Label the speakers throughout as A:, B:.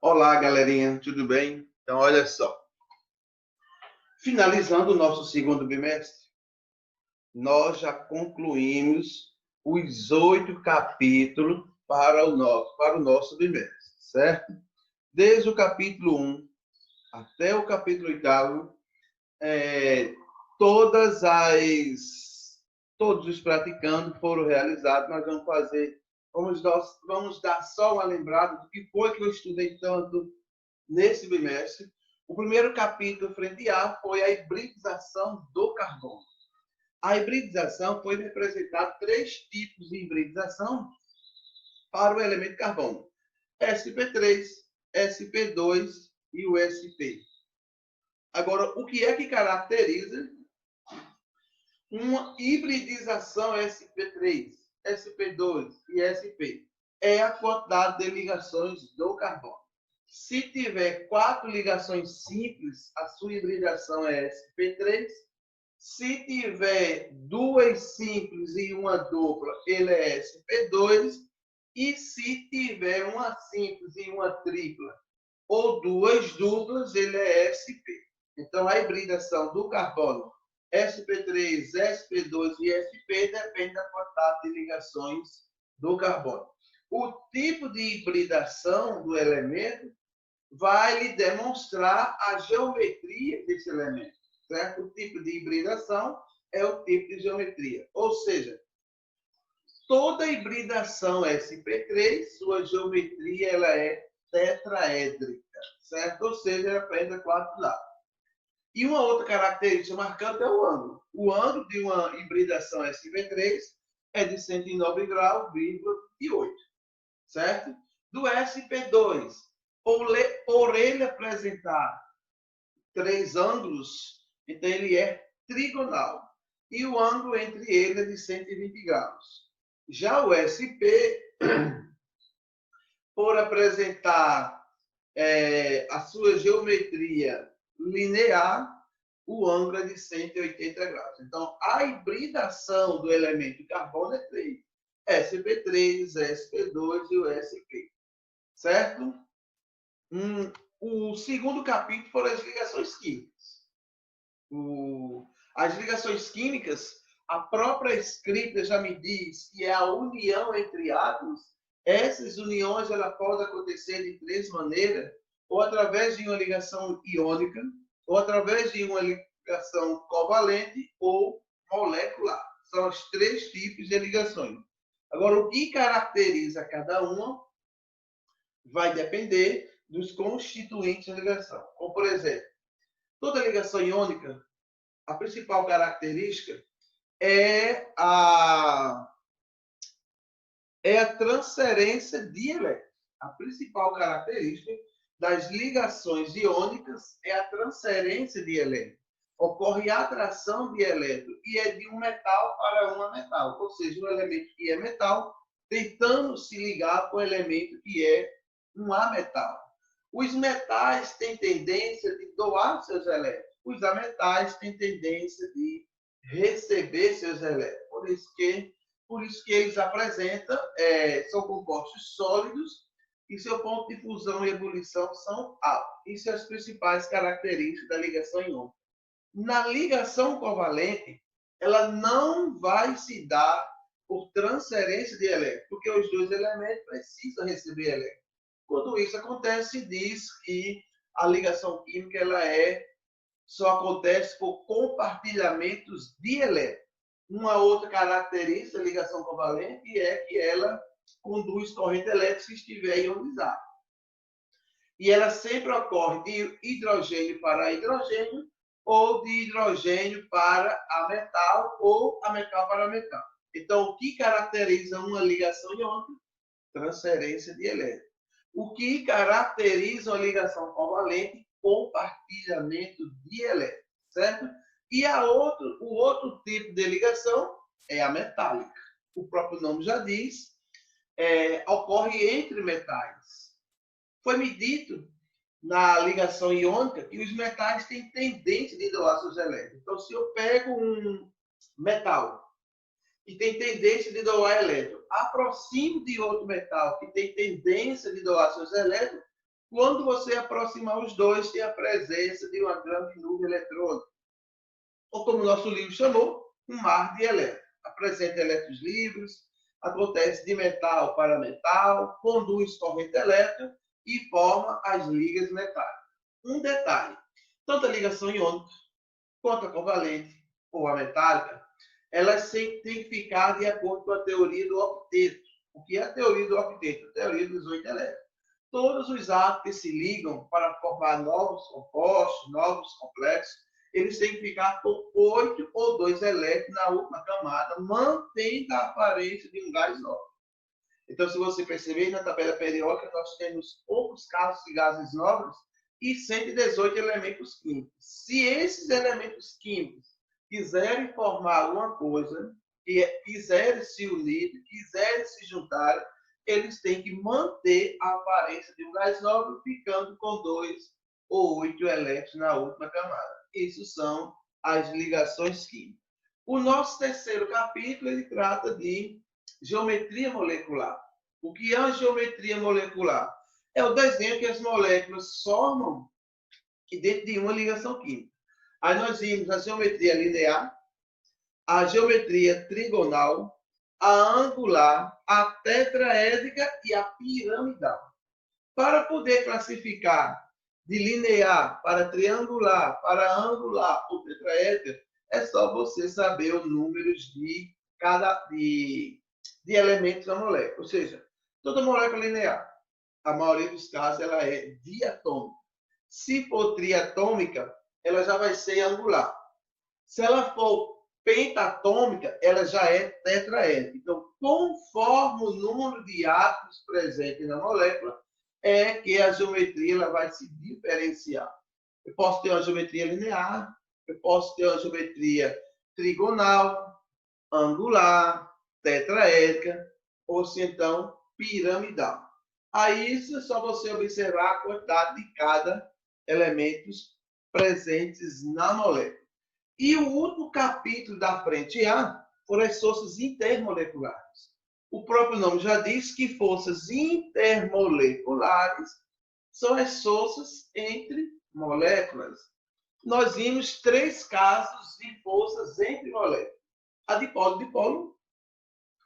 A: Olá, galerinha, tudo bem? Então, olha só. Finalizando o nosso segundo bimestre, nós já concluímos os 8 capítulos para o nosso bimestre, certo? Desde o capítulo 1 até o capítulo 8, todas todos os praticandos foram realizados. Nós vamos dar só uma lembrada do que foi que eu estudei tanto nesse bimestre. O primeiro capítulo, frente A, foi a hibridização do carbono. A hibridização foi representar 3 tipos de hibridização para o elemento carbono: sp3, sp2 e o sp. Agora, o que é que caracteriza uma hibridização sp3, sp2 e sp? É a quantidade de ligações do carbono. Se tiver 4 ligações simples, a sua hibridação é sp3. Se tiver 2 simples e uma dupla, ele é sp2. E se tiver uma simples e uma tripla, ou 2 duplas, ele é sp. Então, a hibridação do carbono sp3, sp2 e sp depende da quantidade de ligações do carbono. O tipo de hibridação do elemento vai lhe demonstrar a geometria desse elemento, certo? O tipo de hibridação é o tipo de geometria. Ou seja, toda hibridação sp3, sua geometria ela é tetraédrica, certo? Ou seja, ela apresenta 4 lados. E uma outra característica marcante é o ângulo. O ângulo de uma hibridação sp3 é de 109 graus, 8, certo? Do sp2, por ele apresentar 3 ângulos, então ele é trigonal. E o ângulo entre eles é de 120 graus. Já o SP, por apresentar a sua geometria linear, o ângulo é de 180 graus. Então, a hibridação do elemento carbono é 3. sp3, sp2 e o sp. Certo? O segundo capítulo foram as ligações químicas. As ligações químicas, a própria escrita já me diz que é a união entre átomos. Essas uniões ela pode acontecer de 3 maneiras: ou através de uma ligação iônica, ou através de uma ligação covalente ou molecular. São os 3 tipos de ligações. Agora, o que caracteriza cada uma vai depender dos constituintes da ligação. Como, por exemplo, toda ligação iônica, a principal característica é a transferência de elétrons. A principal característica das ligações iônicas é a transferência de elétrons. Ocorre a atração de elétrons e é de um metal para um metal, ou seja, um elemento que é metal tentando se ligar com o elemento que é um ametal. Os metais têm tendência de doar seus elétrons. Os ametais têm tendência de receber seus elétrons. Por isso que eles apresentam, são compostos sólidos e seu ponto de fusão e ebulição são altos. Isso são as principais características da ligação iônica. Na ligação covalente, ela não vai se dar por transferência de elétrons, porque os 2 elementos precisam receber elétrons. Quando isso acontece, diz que a ligação química só acontece por compartilhamentos de elétrons. Uma outra característica da ligação covalente é que ela conduz corrente elétrica se estiver ionizada. E ela sempre ocorre de hidrogênio para hidrogênio, ou de hidrogênio para ametal, ou ametal para metal. Então, o que caracteriza uma ligação iônica? Transferência de elétrons. O que caracteriza uma ligação covalente? Compartilhamento de elétrons, certo? E o outro tipo de ligação é a metálica. O próprio nome já diz, ocorre entre metais. Foi-me dito na ligação iônica que os metais têm tendência de doar seus elétrons. Então, se eu pego um metal que tem tendência de doar elétrons, aproximo de outro metal que tem tendência de doar seus elétrons, quando você aproximar os dois, tem a presença de uma grande nuvem eletrônica. Ou como o nosso livro chamou, um mar de elétrons. Apresenta elétrons livres, acontece de metal para metal, conduz corrente elétrica e forma as ligas metálicas. Um detalhe, tanto a ligação iônica quanto a covalente ou a metálica, elas têm que ficar de acordo com a teoria do octeto. O que é a teoria do octeto? A teoria dos 8 elétrons. Todos os átomos que se ligam para formar novos compostos, novos complexos, eles têm que ficar com 8 ou 2 elétrons na última camada, mantendo a aparência de um gás nobre. Então, se você perceber, na tabela periódica, nós temos poucos casos de gases nobres e 118 elementos químicos. Se esses elementos químicos quiserem formar alguma coisa, quiserem se unir, quiserem se juntar, eles têm que manter a aparência de um gás nobre, ficando com 2 ou 8 elétrons na última camada. Isso são as ligações químicas. O nosso terceiro capítulo, ele trata de geometria molecular. O que é a geometria molecular? É o desenho que as moléculas formam dentro de uma ligação química. Aí nós vimos a geometria linear, a geometria trigonal, a angular, a tetraédrica e a piramidal. Para poder classificar de linear para triangular, para angular ou tetraédrica, é só você saber os números de elementos da molécula. Ou seja, toda molécula linear, a maioria dos casos, ela é diatômica. Se for triatômica, ela já vai ser angular. Se ela for pentatômica, ela já é tetraédrica. Então, conforme o número de átomos presentes na molécula, é que a geometria ela vai se diferenciar. Eu posso ter uma geometria linear, eu posso ter uma geometria trigonal, angular, tetraédrica, ou se então piramidal. Aí isso é só você observar a quantidade de cada elemento presentes na molécula. E o último capítulo da frente A foram as forças intermoleculares. O próprio nome já diz que forças intermoleculares são as forças entre moléculas. Nós vimos 3 casos de forças entre moléculas. A dipolo-dipolo,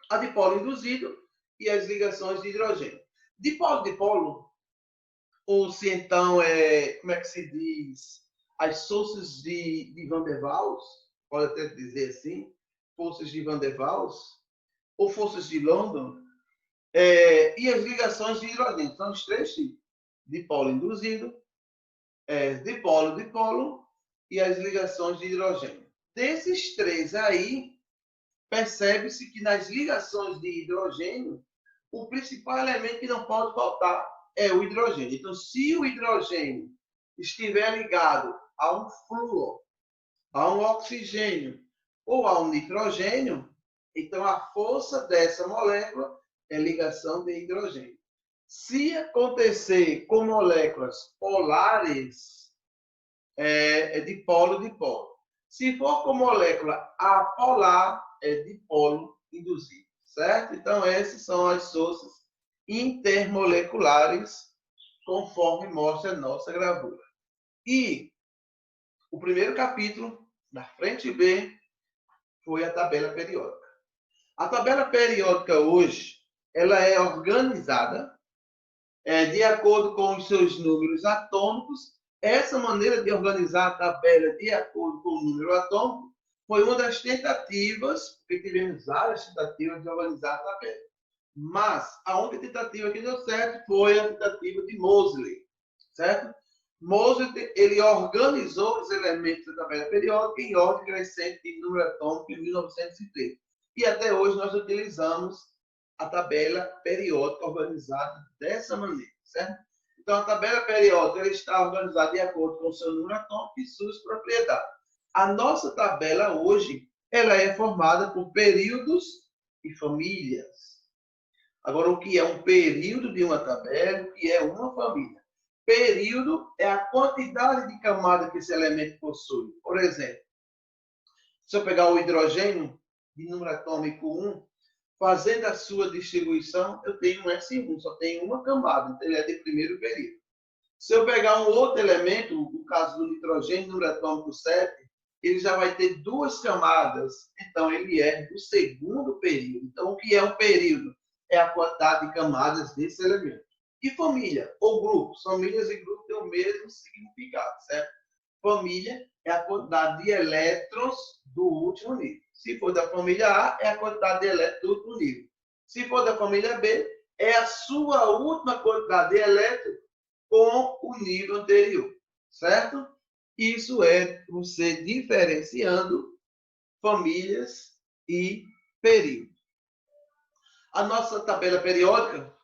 A: a dipolo induzido e as ligações de hidrogênio. Dipolo-dipolo, ou se então, como é que se diz, as forças de Van der Waals, pode até dizer assim, forças de Van der Waals, ou forças de London, e as ligações de hidrogênio. São os 3 tipos. Dipolo induzido, dipolo-dipolo e as ligações de hidrogênio. Desses 3 aí, percebe-se que nas ligações de hidrogênio, o principal elemento que não pode faltar é o hidrogênio. Então, se o hidrogênio estiver ligado a um flúor, a um oxigênio ou a um nitrogênio, então a força dessa molécula é ligação de hidrogênio. Se acontecer com moléculas polares, é dipolo-dipolo. Se for com molécula apolar, é dipolo induzido, certo? Então, essas são as forças intermoleculares, conforme mostra a nossa gravura. E o primeiro capítulo, da frente B, foi a tabela periódica. A tabela periódica hoje, ela é organizada de acordo com os seus números atômicos. Essa maneira de organizar a tabela de acordo com o número atômico foi uma das tentativas, porque tivemos várias tentativas de organizar a tabela. Mas a única tentativa que deu certo foi a tentativa de Moseley, certo? Moseley, ele organizou os elementos da tabela periódica em ordem crescente de número atômico em 1930. E até hoje nós utilizamos a tabela periódica organizada dessa maneira, certo? Então, a tabela periódica ela está organizada de acordo com o seu número atômico e suas propriedades. A nossa tabela hoje, ela é formada por períodos e famílias. Agora, o que é um período de uma tabela, o que é uma família? Período é a quantidade de camada que esse elemento possui. Por exemplo, se eu pegar o hidrogênio de número atômico 1, fazendo a sua distribuição, eu tenho um S1, só tenho uma camada, então ele é de primeiro período. Se eu pegar um outro elemento, no caso do nitrogênio, número atômico 7, ele já vai ter duas camadas. Então, ele é do segundo período. Então, o que é um período? É a quantidade de camadas desse elemento. E família, ou grupos? Famílias e grupos têm o mesmo significado, certo? Família é a quantidade de elétrons do último nível. Se for da família A, é a quantidade de elétrons do último nível. Se for da família B, é a sua última quantidade de elétrons com o nível anterior, certo? Isso é você diferenciando famílias e períodos. A nossa tabela periódica,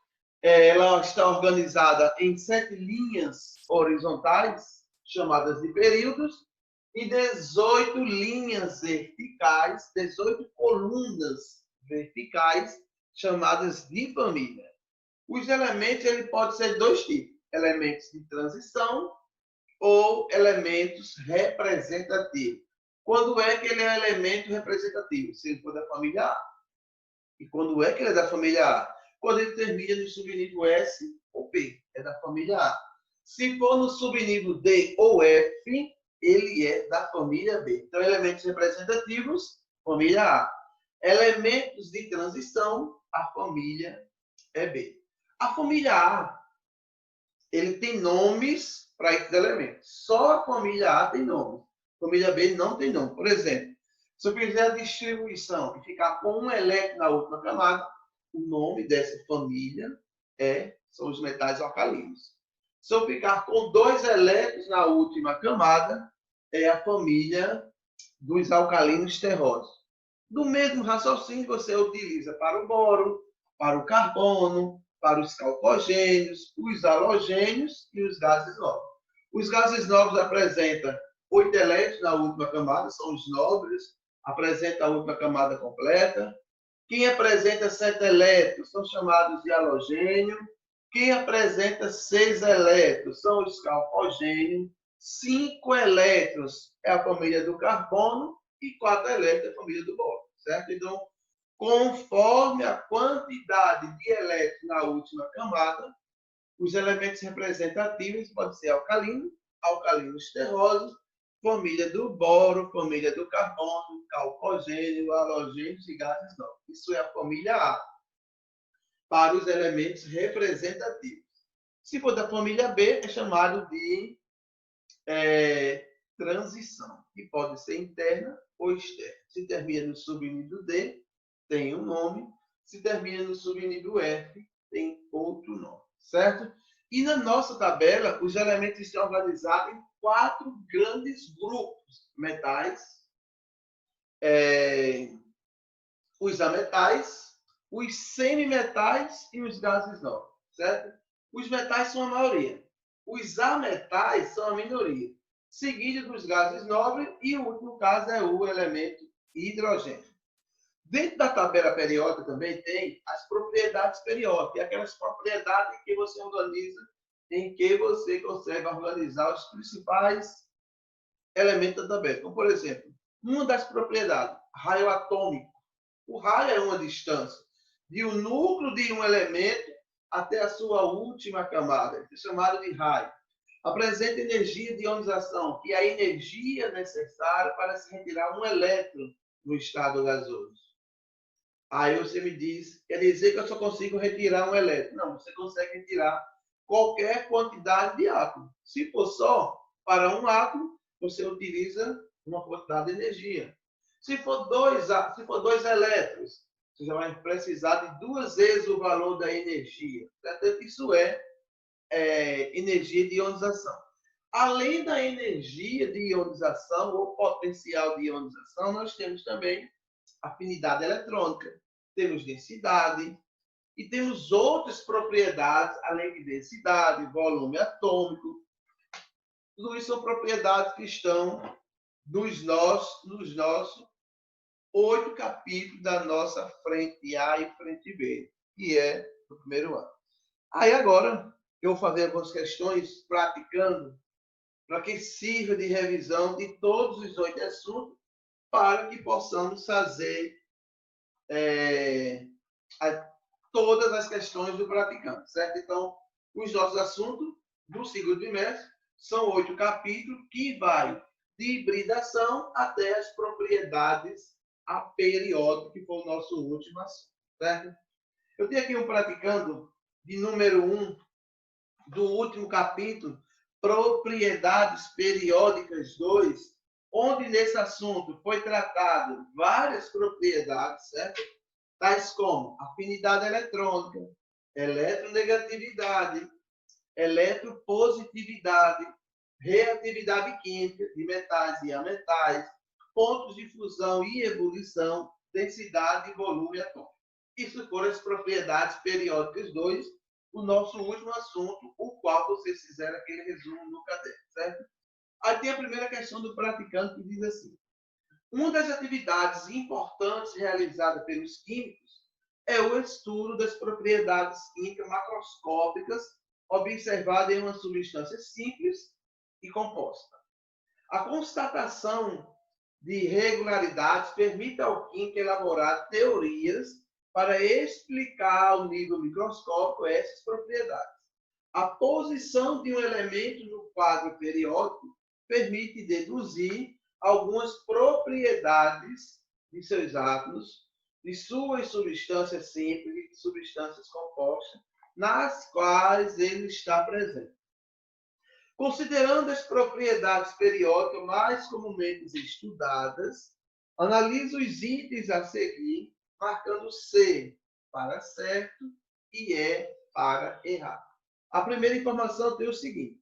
A: ela está organizada em 7 linhas horizontais, chamadas de períodos, e 18 linhas verticais, 18 colunas verticais, chamadas de família. Os elementos ele pode ser de dois tipos: elementos de transição ou elementos representativos. Quando é que ele é elemento representativo? Se ele for da família A. E quando é que ele é da família A? Quando ele termina no subnível S ou P, é da família A. Se for no subnível D ou F, ele é da família B. Então, elementos representativos, família A. Elementos de transição, a família é B. A família A, ele tem nomes para esses elementos. Só a família A tem nome. A família B não tem nome. Por exemplo, se eu fizer a distribuição e ficar com um elétron na última camada, o nome dessa família são os metais alcalinos. Se eu ficar com 2 elétrons na última camada, é a família dos alcalinos terrosos. Do mesmo raciocínio, você utiliza para o boro, para o carbono, para os calcogênios, os halogênios e os gases nobres. Os gases nobres apresentam 8 elétrons na última camada, são os nobres, apresenta a última camada completa. Quem apresenta 7 elétrons são chamados de halogênio. Quem apresenta 6 elétrons são os calcogênios. 5 elétrons é a família do carbono e 4 elétrons é a família do boro, certo? Então, conforme a quantidade de elétrons na última camada, os elementos representativos podem ser alcalino, alcalinos terrosos, família do boro, família do carbono, calcogênio, halogênios e gases nobres. Isso é a família A, para os elementos representativos. Se for da família B, é chamado de transição, que pode ser interna ou externa. Se termina no subnível D, tem um nome. Se termina no subnível F, tem outro nome, certo? E na nossa tabela, os elementos estão organizados em 4 grandes grupos: metais, os ametais, os semimetais e os gases nobres, certo? Os metais são a maioria. Os ametais são a minoria, seguido dos gases nobres, e o último caso é o elemento hidrogênio. Dentro da tabela periódica também tem as propriedades periódicas, aquelas propriedades que você organiza, em que você consegue organizar os principais elementos da tabela. Então, por exemplo, uma das propriedades, raio atômico. O raio é uma distância de um núcleo de um elemento até a sua última camada, é chamado de raio. Apresenta energia de ionização, que é a energia necessária para se retirar um elétron no estado gasoso. Aí você me diz, quer dizer que eu só consigo retirar um elétron? Não, você consegue retirar qualquer quantidade de átomo. Se for só para um átomo, você utiliza uma quantidade de energia. Se for dois elétrons, você já vai precisar de 2 vezes o valor da energia. Portanto, isso é energia de ionização. Além da energia de ionização, ou potencial de ionização, nós temos também afinidade eletrônica, temos densidade e temos outras propriedades, além de densidade, volume atômico. Tudo isso são propriedades que estão nos nossos 8 capítulos da nossa frente A e frente B, que é do primeiro ano. Aí agora eu vou fazer algumas questões praticando, para que sirva de revisão de todos os 8 assuntos, para que possamos fazer todas as questões do praticante, certo? Então, os nossos assuntos do no segundo trimestre, são 8 capítulos que vai de hibridação até as propriedades aperiódicas, que foi o nosso último assunto, certo? Eu tenho aqui um praticando de número 1 do último capítulo, Propriedades Periódicas 2, onde nesse assunto foi tratado várias propriedades, certo? Tais como afinidade eletrônica, eletronegatividade, eletropositividade, reatividade química de metais e ametais, pontos de fusão e ebulição, densidade e volume atômico. Isso foram as propriedades periódicas 2, o nosso último assunto, o qual vocês fizeram aquele resumo no caderno, certo? Aí tem a primeira questão do praticante que diz assim: uma das atividades importantes realizada pelos químicos é o estudo das propriedades químicas macroscópicas observadas em uma substância simples e composta. A constatação de regularidades permite ao químico elaborar teorias para explicar ao nível microscópico essas propriedades. A posição de um elemento no quadro periódico permite deduzir algumas propriedades de seus átomos, de suas substâncias simples e de substâncias compostas, nas quais ele está presente. Considerando as propriedades periódicas mais comumente estudadas, analise os itens a seguir, marcando C para certo e E para errado. A primeira informação tem o seguinte: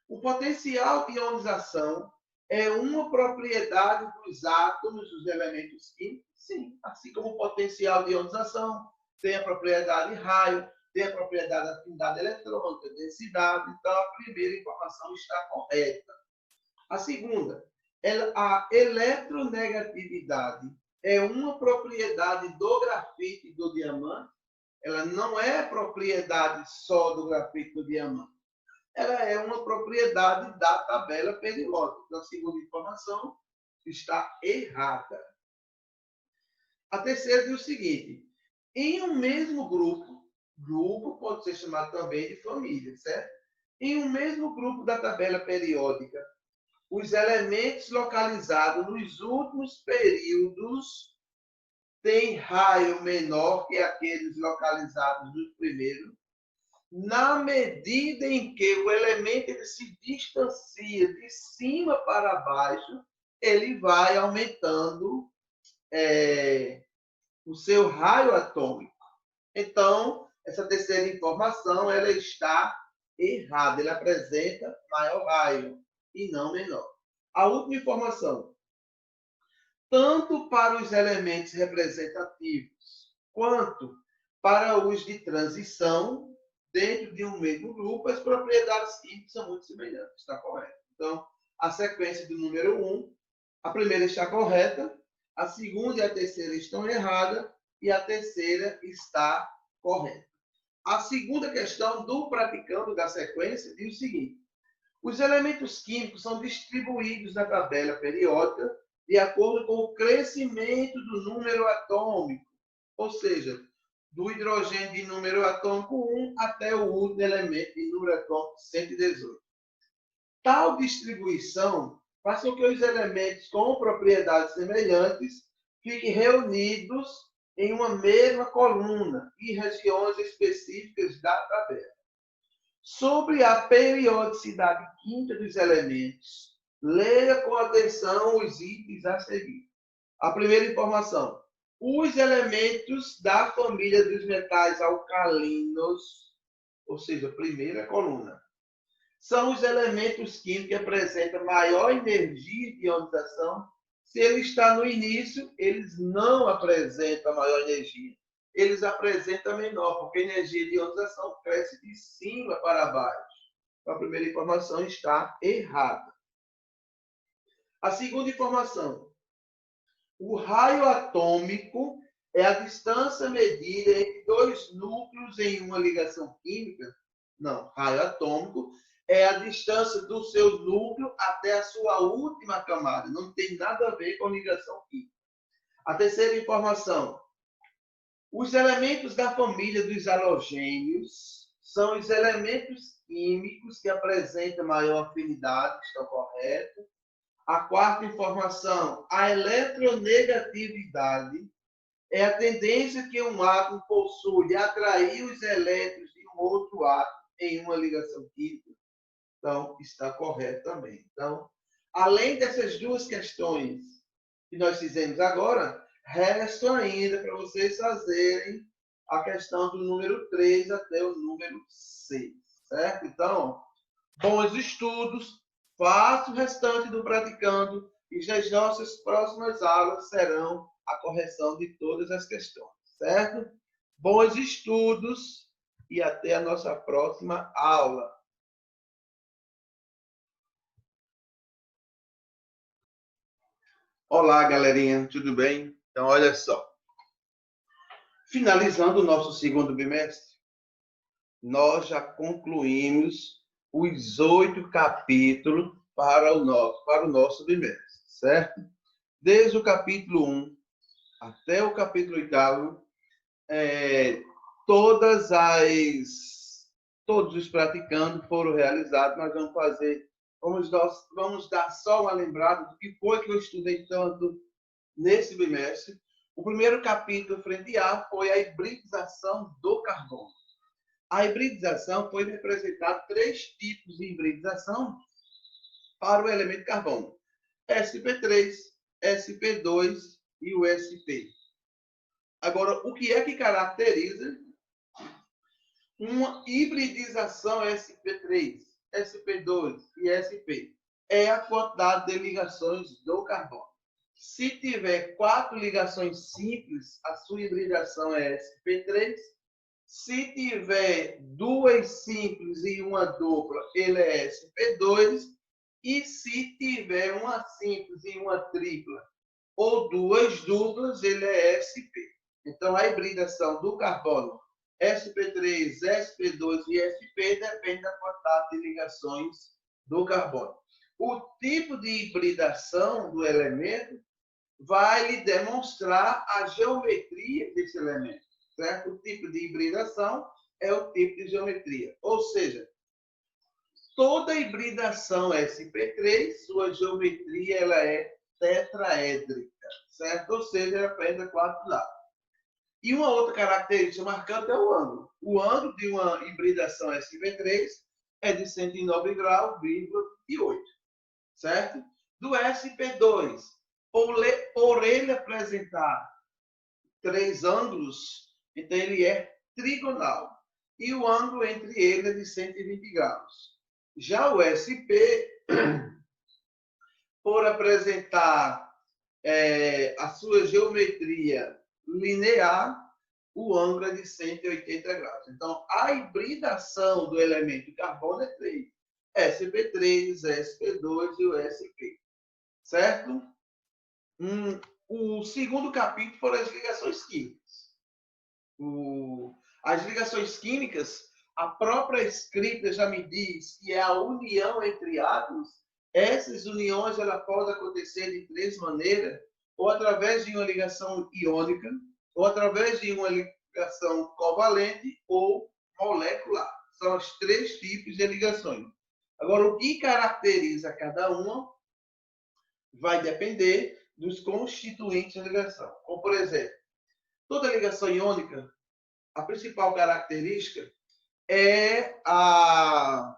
A: o potencial de ionização é uma propriedade dos átomos dos elementos químicos? Sim, assim como o potencial de ionização tem a propriedade de raio, tem a propriedade da afinidade eletrônica, densidade. Então, a primeira informação está correta. A segunda, a eletronegatividade é uma propriedade do grafite e do diamante? Ela não é propriedade só do grafite e do diamante. Ela é uma propriedade da tabela periódica. Então, a segunda informação está errada. A terceira diz o seguinte: em um mesmo grupo pode ser chamado também de família, certo? Em um mesmo grupo da tabela periódica, os elementos localizados nos últimos períodos têm raio menor que aqueles localizados nos primeiros, na medida em que o elemento ele se distancia de cima para baixo, ele vai aumentando o seu raio atômico. Então, essa terceira informação ela está errada. Ele apresenta maior raio e não menor. A última informação: tanto para os elementos representativos quanto para os de transição, dentro de um mesmo grupo, as propriedades químicas são muito semelhantes. Está correto. Então, a sequência do número 1, a primeira está correta, a segunda e a terceira estão erradas e a terceira está correta. A segunda questão do praticando da sequência diz o seguinte: os elementos químicos são distribuídos na tabela periódica de acordo com o crescimento do número atômico, ou seja, do hidrogênio de número atômico 1 até o último elemento de número atômico 118. Tal distribuição faz com que os elementos com propriedades semelhantes fiquem reunidos em uma mesma coluna e regiões específicas da tabela. Sobre a periodicidade química dos elementos, leia com atenção os itens a seguir. A primeira informação: os elementos da família dos metais alcalinos, ou seja, primeira coluna, são os elementos químicos que apresentam maior energia de ionização. Se ele está no início, eles não apresentam maior energia. Eles apresentam menor, porque a energia de ionização cresce de cima para baixo. Então, a primeira informação está errada. A segunda informação: o raio atômico é a distância medida entre dois núcleos em uma ligação química? Não, raio atômico é a distância do seu núcleo até a sua última camada. Não tem nada a ver com ligação química. A terceira informação: os elementos da família dos halogênios são os elementos químicos que apresentam maior afinidade, estão corretos. A quarta informação, a eletronegatividade é a tendência que um átomo possui de atrair os elétrons de um outro átomo em uma ligação química. Então, está correto também. Então, além dessas duas questões que nós fizemos agora, restam ainda para vocês fazerem a questão do número 3 até o número 6, certo? Então, bons estudos, faça o restante do praticando e as nossas próximas aulas serão a correção de todas as questões, certo? Bons estudos e até a nossa próxima aula. Olá, galerinha, tudo bem? Então, olha só. Finalizando o nosso segundo bimestre, nós já concluímos os 8 capítulos para o nosso bimestre, certo? Desde o capítulo 1 até o capítulo 8, todos os praticandos foram realizados. Nós vamos dar só uma lembrada do que foi que eu estudei tanto nesse bimestre. O primeiro capítulo, frente A, foi a hibridização do carbono. A hibridização foi representar 3 tipos de hibridização para o elemento carbono: sp3, sp2 e o sp. Agora, o que é que caracteriza uma hibridização sp3, sp2 e sp? É a quantidade de ligações do carbono. Se tiver 4 ligações simples, a sua hibridação é sp3. Se tiver 2 simples e uma dupla, ele é sp2. E se tiver uma simples e uma tripla ou 2 duplas, ele é sp. Então, a hibridação do carbono sp3, sp2 e sp depende da quantidade de ligações do carbono. O tipo de hibridação do elemento vai lhe demonstrar a geometria desse elemento, certo? O tipo de hibridação é o tipo de geometria. Ou seja, toda hibridação sp3, sua geometria ela é tetraédrica, certo? Ou seja, ela apresenta 4 lados. E uma outra característica marcante é o ângulo. O ângulo de uma hibridação sp3 é de 109 graus, 8, certo? Do sp2, por ele apresentar 3 ângulos, então ele é trigonal. E o ângulo entre eles é de 120 graus. Já o sp, por apresentar a sua geometria linear, o ângulo é de 180 graus. Então, a hibridação do elemento carbono é 3. sp3, sp2 e o sp. Certo? O segundo capítulo foram as ligações químicas. As ligações químicas, a própria escrita já me diz que é a união entre átomos. Essas uniões ela pode acontecer de 3 maneiras: ou através de uma ligação iônica, ou através de uma ligação covalente ou molecular. São os 3 tipos de ligações. Agora, o que caracteriza cada uma vai depender dos constituintes da ligação. Como, por exemplo, toda ligação iônica, a principal característica é a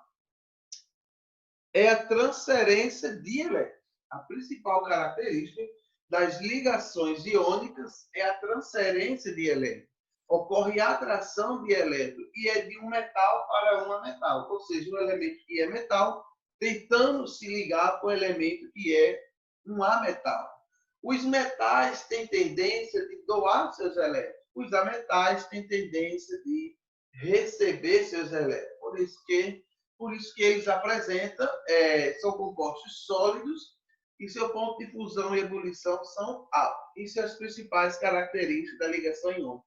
A: transferência de elétrons. A principal característica das ligações iônicas é a transferência de elétrons. Ocorre a atração de elétrons e é de um metal para um metal, ou seja, um elemento que é metal tentando se ligar com o elemento que é um ametal. Os metais têm tendência de doar seus elétrons. Os ametais têm tendência de receber seus elétrons. Por isso que eles apresentam, são compostos sólidos e seu ponto de fusão e ebulição são altos. Isso são as principais características da ligação iônica.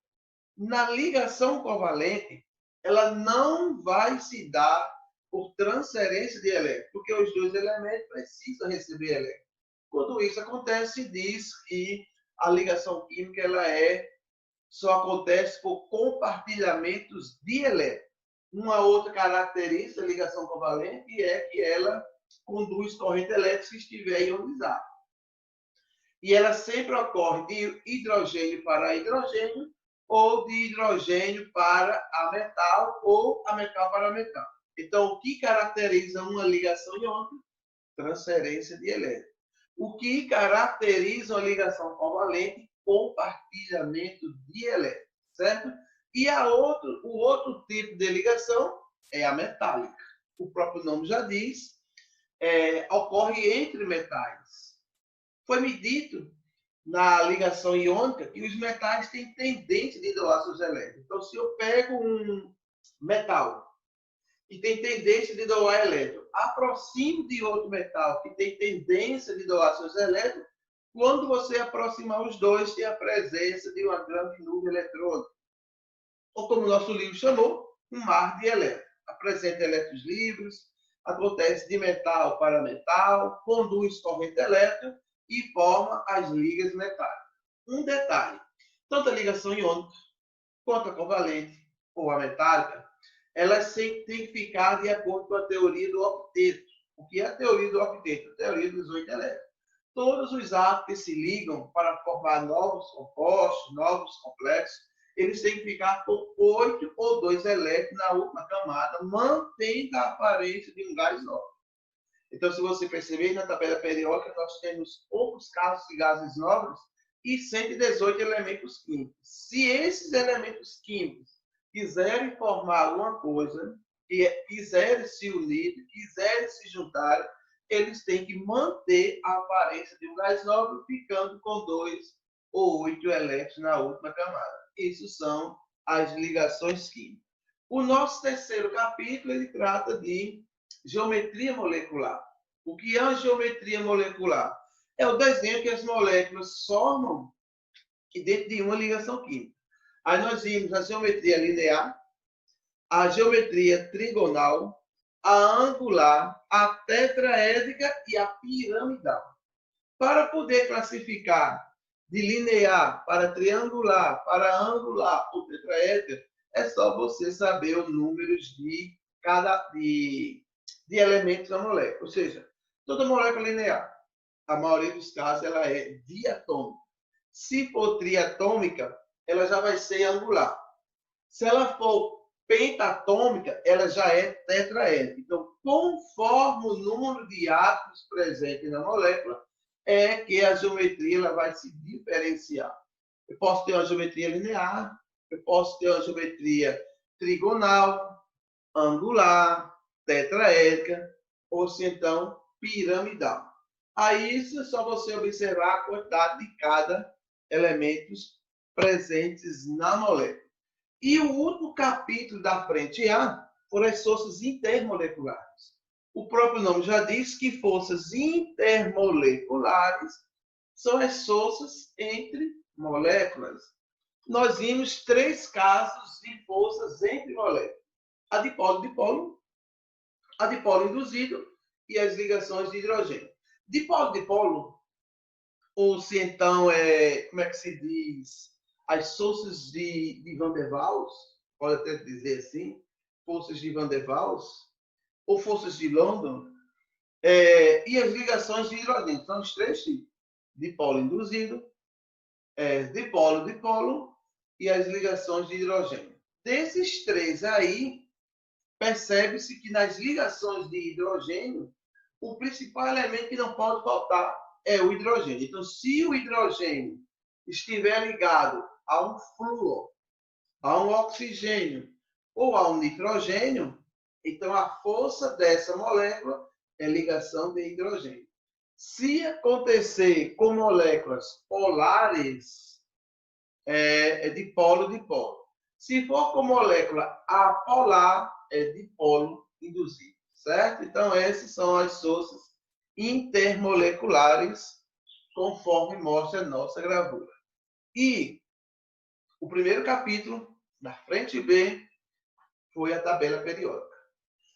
A: Na ligação covalente, ela não vai se dar por transferência de elétrons, porque os 2 elementos precisam receber elétrons. Quando isso acontece, diz que a ligação química só acontece por compartilhamentos de elétrons. Uma outra característica da ligação covalente é que ela conduz corrente elétrica se estiver ionizada. E ela sempre ocorre de hidrogênio para hidrogênio ou de hidrogênio para a metal ou a metal para metal. Então, o que caracteriza uma ligação iônica? Transferência de elétrons. O que caracteriza uma ligação covalente? Compartilhamento de elétrons, certo? E o outro tipo de ligação é a metálica. O próprio nome já diz, ocorre entre metais. Foi-me dito na ligação iônica que os metais têm tendência de doar seus elétrons. Então, se eu pego um metal que tem tendência de doar elétron, aproximo de outro metal que tem tendência de doar seus elétrons, quando você aproximar os dois, tem a presença de uma grande nuvem eletrônica. Ou como o nosso livro chamou, um mar de elétrons. Apresenta elétrons livres, acontece de metal para metal, conduz corrente elétrica e forma as ligas metálicas. Um detalhe, tanto a ligação iônica quanto a covalente ou a metálica, elas têm que ficar de acordo com a teoria do octeto. O que é a teoria do octeto? A teoria dos 8 elétrons. Todos os átomos que se ligam para formar novos compostos, novos complexos, eles têm que ficar com 8 ou 2 elétrons na última camada, mantendo a aparência de um gás nobre. Então, se você perceber, na tabela periódica, nós temos poucos casos de gases nobres e 118 elementos químicos. Se esses elementos químicos quiserem formar alguma coisa, quiserem se unir, quiserem se juntar, eles têm que manter a aparência de um gás nobre, ficando com 2 ou 8 elétrons na última camada. Isso são as ligações químicas. O nosso terceiro capítulo, ele trata de geometria molecular. O que é a geometria molecular? É o desenho que as moléculas formam dentro de uma ligação química. Aí nós vimos a geometria linear, a geometria trigonal, a angular, a tetraédrica e a piramidal. Para poder classificar de linear para triangular, para angular ou tetraédrica, é só você saber os números de elementos da molécula. Ou seja, toda molécula linear, a maioria dos casos, ela é diatômica. Se for triatômica, ela já vai ser angular. Se ela for pentatômica, ela já é tetraédrica. Então, conforme o número de átomos presentes na molécula, é que a geometria ela vai se diferenciar. Eu posso ter uma geometria linear, eu posso ter uma geometria trigonal, angular, tetraédrica, ou se então piramidal. Aí isso é só você observar a quantidade de cada elemento presentes na molécula. E o último capítulo da frente A foram as forças intermoleculares. O próprio nome já diz que forças intermoleculares são as forças entre moléculas. Nós vimos 3 casos de forças entre moléculas. A dipolo-dipolo, a dipolo induzido e as ligações de hidrogênio. Dipolo-dipolo, ou se então, como é que se diz, as forças de Van der Waals, pode até dizer assim, forças de Van der Waals, ou forças de London, e as ligações de hidrogênio. São os 3 tipos. Dipolo induzido, dipolo-dipolo e as ligações de hidrogênio. Desses 3 aí, percebe-se que nas ligações de hidrogênio, o principal elemento que não pode faltar é o hidrogênio. Então, se o hidrogênio estiver ligado a um flúor, a um oxigênio ou a um nitrogênio, então a força dessa molécula é ligação de hidrogênio. Se acontecer com moléculas polares, é dipolo-dipolo. Se for com molécula apolar, é dipolo induzido, certo? Então, essas são as forças intermoleculares, conforme mostra a nossa gravura. E o primeiro capítulo, da frente B, foi a tabela periódica.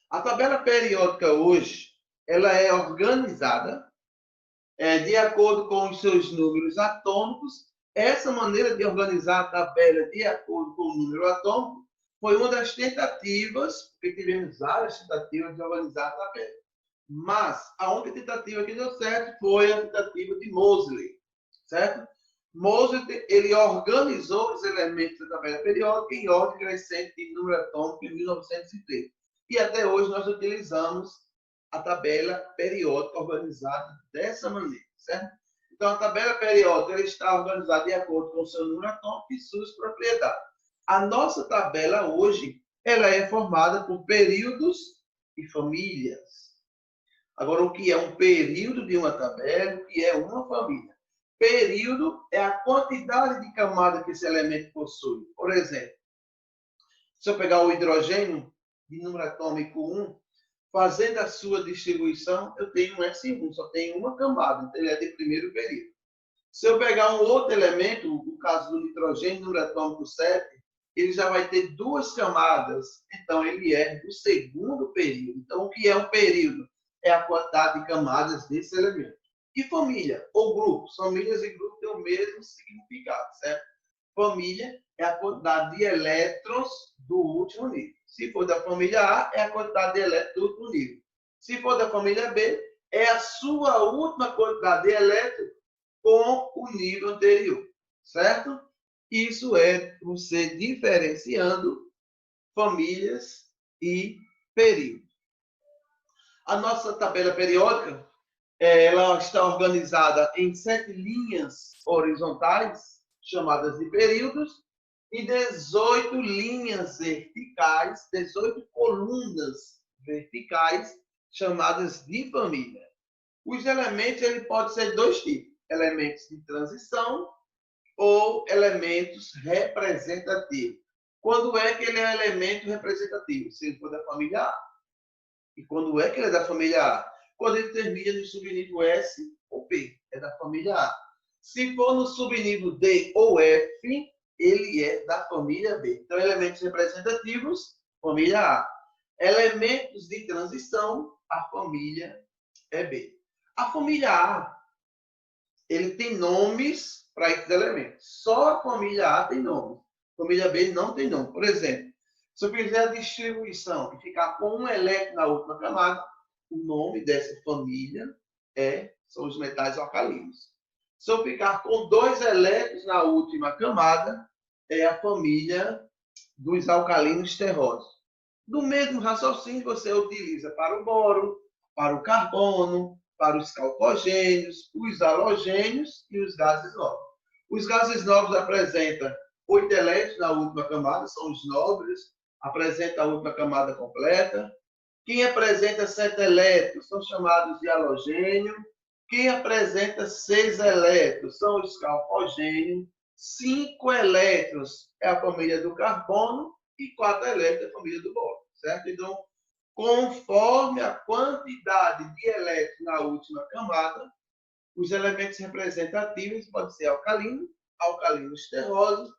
A: A tabela periódica hoje, ela é organizada de acordo com os seus números atômicos. Essa maneira de organizar a tabela de acordo com o número atômico foi uma das tentativas, porque tivemos várias tentativas de organizar a tabela. Mas a única tentativa que deu certo foi a tentativa de Moseley, certo? Moseley, ele organizou os elementos da tabela periódica em ordem crescente de número atômico em 1903. E até hoje nós utilizamos a tabela periódica organizada dessa maneira, certo? Então, a tabela periódica está organizada de acordo com o seu número atômico e suas propriedades. A nossa tabela hoje, ela é formada por períodos e famílias. Agora, o que é um período de uma tabela, o que é uma família? Período é a quantidade de camadas que esse elemento possui. Por exemplo, se eu pegar o hidrogênio de número atômico 1, fazendo a sua distribuição, eu tenho um S1, só tenho uma camada, então ele é de primeiro período. Se eu pegar um outro elemento, no caso do nitrogênio, número atômico 7, ele já vai ter duas camadas, então ele é do segundo período. Então, o que é um período? É a quantidade de camadas desse elemento. E família, ou grupos? Famílias e grupos têm o mesmo significado, certo? Família é a quantidade de elétrons do último nível. Se for da família A, é a quantidade de elétrons do último nível. Se for da família B, é a sua última quantidade de elétrons com o nível anterior, certo? Isso é você diferenciando famílias e períodos. A nossa tabela periódica, ela está organizada em 7 linhas horizontais, chamadas de períodos, e 18 linhas verticais, 18 colunas verticais, chamadas de família. Os elementos ele pode ser dois tipos: elementos de transição ou elementos representativos. Quando é que ele é um elemento representativo? Se ele for da família A. E quando é que ele é da família A? Quando ele termina no subnível S ou P, é da família A. Se for no subnível D ou F, ele é da família B. Então, elementos representativos, família A. Elementos de transição, a família é B. A família A, ele tem nomes para esses elementos. Só a família A tem nome. A família B não tem nome. Por exemplo, se eu fizer a distribuição e ficar com um elétron na última camada, o nome dessa família são os metais alcalinos. Se eu ficar com 2 elétrons na última camada, é a família dos alcalinos terrosos. Do mesmo raciocínio, você utiliza para o boro, para o carbono, para os calcogênios, os halogênios e os gases novos. Os gases novos apresentam 8 elétrons na última camada, são os nobres, apresenta a última camada completa. Quem apresenta 7 elétrons são chamados de halogênio. Quem apresenta 6 elétrons são os calcogênios. 5 elétrons é a família do carbono e 4 elétrons é a família do boro, certo? Então, conforme a quantidade de elétrons na última camada, os elementos representativos podem ser alcalino, alcalinos terrosos,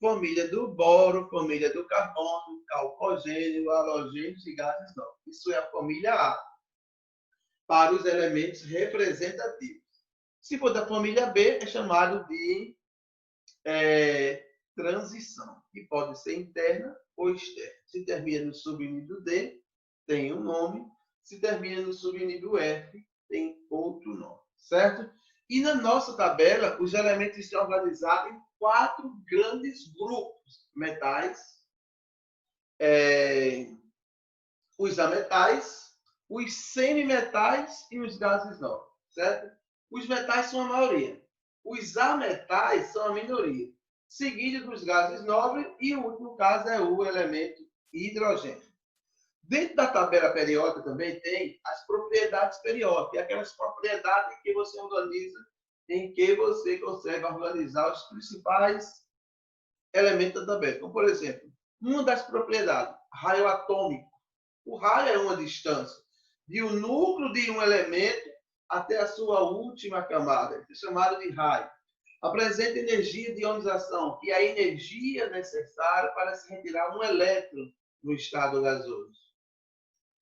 A: família do boro, família do carbono, calcogênio, halogênios e gases novos. Isso é a família A, para os elementos representativos. Se for da família B, é chamado de transição, que pode ser interna ou externa. Se termina no subnível D, tem um nome. Se termina no subnível F, tem outro nome, certo? E na nossa tabela, os elementos estão organizados em 4 grandes grupos: metais, os ametais, os semimetais e os gases novos, certo? Os metais são a maioria. Os ametais são a minoria, seguido dos gases nobres, e o último caso é o elemento hidrogênio. Dentro da tabela periódica também tem as propriedades periódicas, aquelas propriedades que você organiza, em que você consegue organizar os principais elementos da tabela. Então, por exemplo, uma das propriedades, raio atômico. O raio é uma distância de um núcleo de um elemento até a sua última camada, é chamado de raio. Apresenta energia de ionização, que é a energia necessária para se retirar um elétron no estado gasoso.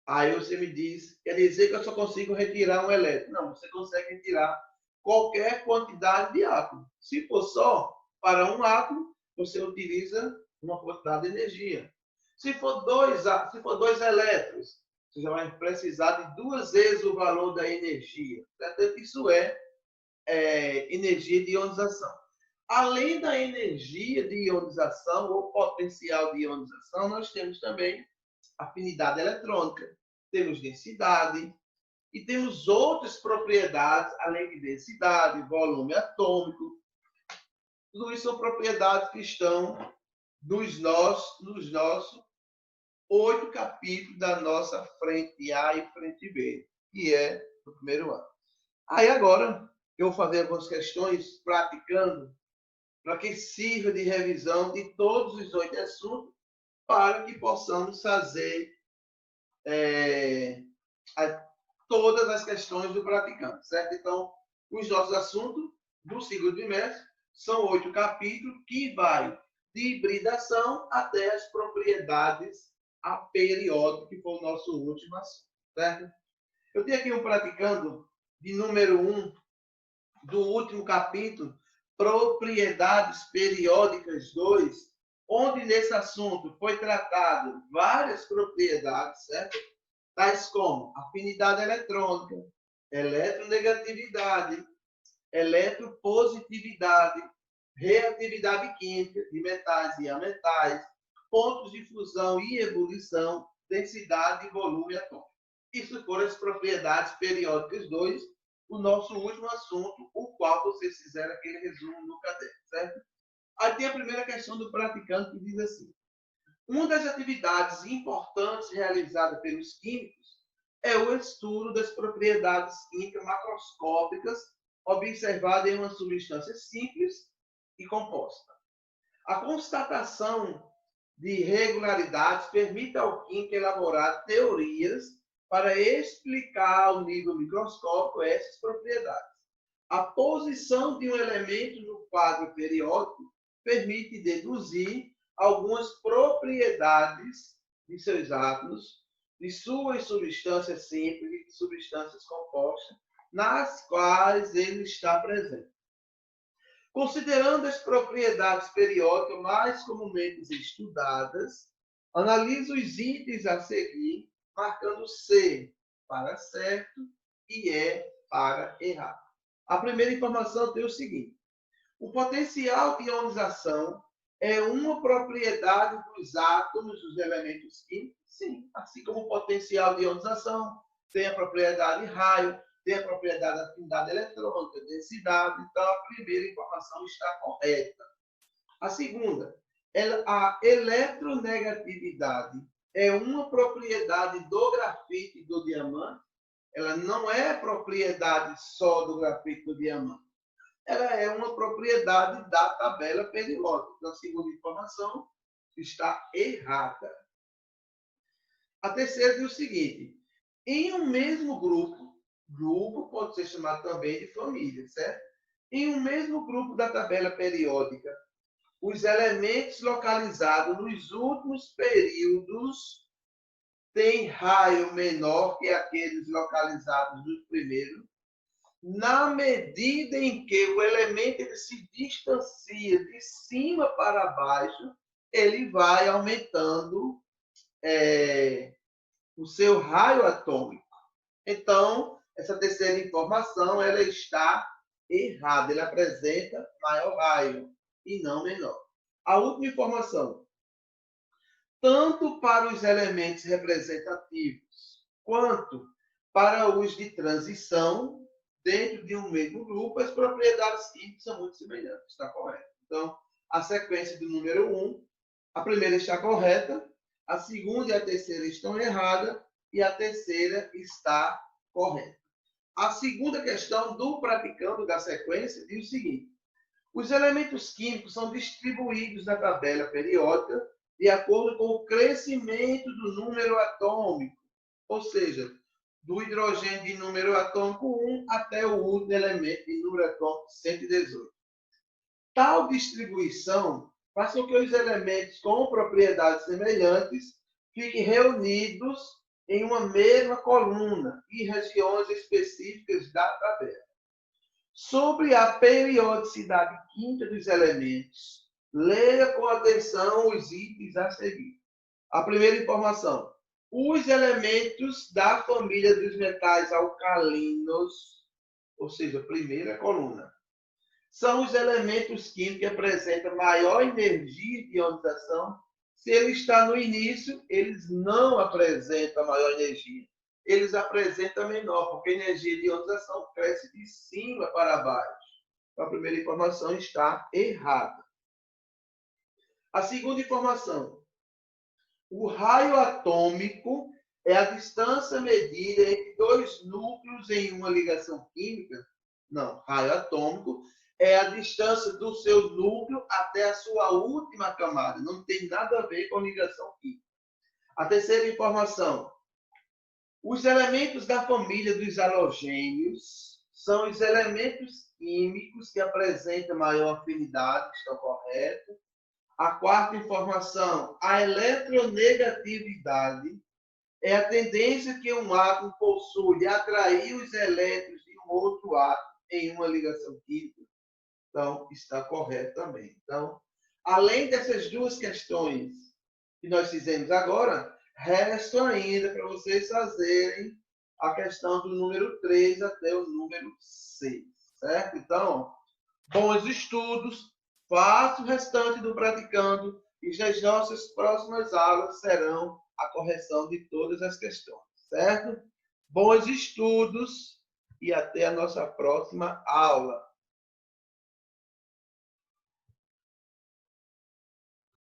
A: Aí você me diz, quer dizer que eu só consigo retirar um elétron? Não, você consegue retirar qualquer quantidade de átomo. Se for só para um átomo, você utiliza uma quantidade de energia. Se for dois elétrons, você já vai precisar de 2 vezes o valor da energia. Portanto, isso é energia de ionização. Além da energia de ionização, ou potencial de ionização, nós temos também afinidade eletrônica, temos densidade e temos outras propriedades, além de densidade, volume atômico. Tudo isso são propriedades que estão nos nossos 8 capítulos da nossa frente A e frente B, que é o primeiro ano. Aí agora eu vou fazer algumas questões praticando para que sirva de revisão de todos os 8 assuntos para que possamos fazer todas as questões do praticante, certo? Então, os nossos assuntos do segundo trimestre são 8 capítulos que vai de hibridação até as propriedades aperiódicas, que foi o nosso último assunto, certo? Eu tenho aqui um praticando de número 1 do último capítulo, Propriedades Periódicas 2, onde nesse assunto foi tratado várias propriedades, certo? Tais como afinidade eletrônica, eletronegatividade, eletropositividade, reatividade química de metais e ametais, pontos de fusão e ebulição, densidade e volume atômico. Isso foram as propriedades periódicas 2, o nosso último assunto, o qual vocês fizeram aquele resumo no caderno, certo? Aí tem a primeira questão do praticante que diz assim: uma das atividades importantes realizadas pelos químicos é o estudo das propriedades químicas macroscópicas observadas em uma substância simples e composta. A constatação de regularidades permite ao químico elaborar teorias para explicar ao nível microscópico essas propriedades. A posição de um elemento no quadro periódico permite deduzir algumas propriedades de seus átomos, de suas substâncias simples e de substâncias compostas, nas quais ele está presente. Considerando as propriedades periódicas mais comumente estudadas, analisa os itens a seguir, marcando C para certo e E para errado. A primeira informação tem o seguinte: o potencial de ionização é uma propriedade dos átomos dos elementos químicos? Sim, assim como o potencial de ionização tem a propriedade raio, tem a propriedade da afinidade eletrônica, densidade. Então, a primeira informação está correta. A segunda, a eletronegatividade é uma propriedade do grafite e do diamante. Ela não é propriedade só do grafite e do diamante. Ela é uma propriedade da tabela periódica. Então, a segunda informação está errada. A terceira diz o seguinte: em um mesmo grupo pode ser chamado também de família, certo? Em um mesmo grupo da tabela periódica, os elementos localizados nos últimos períodos têm raio menor que aqueles localizados nos primeiros, na medida em que o elemento ele se distancia de cima para baixo, ele vai aumentando o seu raio atômico. Então, essa terceira informação ela está errada. Ele apresenta maior raio e não menor. A última informação: tanto para os elementos representativos quanto para os de transição, dentro de um mesmo grupo, as propriedades químicas são muito semelhantes. Está correto. Então, a sequência do número 1, a primeira está correta, a segunda e a terceira estão erradas e a terceira está correta. A segunda questão do praticando da sequência diz o seguinte: os elementos químicos são distribuídos na tabela periódica de acordo com o crescimento do número atômico, ou seja, do hidrogênio de número atômico 1 até o último elemento de número atômico 118. Tal distribuição faz com que os elementos com propriedades semelhantes fiquem reunidos em uma mesma coluna e regiões específicas da tabela. Sobre a periodicidade química dos elementos, leia com atenção os itens a seguir. A primeira informação. Os elementos da família dos metais alcalinos, ou seja, primeira coluna, são os elementos químicos que apresentam maior energia de ionização. Se ele está no início, eles não apresentam maior energia. Eles apresentam menor, porque a energia de ionização cresce de cima para baixo. Então, a primeira informação está errada. A segunda informação. O raio atômico é a distância medida entre dois núcleos em uma ligação química? Não, raio atômico é a distância do seu núcleo até a sua última camada. Não tem nada a ver com ligação química. A terceira informação. Os elementos da família dos halogênios são os elementos químicos que apresentam maior afinidade, estão corretos. A quarta informação, a eletronegatividade é a tendência que um átomo possui de atrair os elétrons de um outro átomo em uma ligação química. Então, está correto também. Então, além dessas duas questões que nós fizemos agora, restam ainda para vocês fazerem a questão do número 3 até o número 6, certo? Então, bons estudos, faça o restante do praticando e as nossas próximas aulas serão a correção de todas as questões, certo? Bons estudos e até a nossa próxima aula.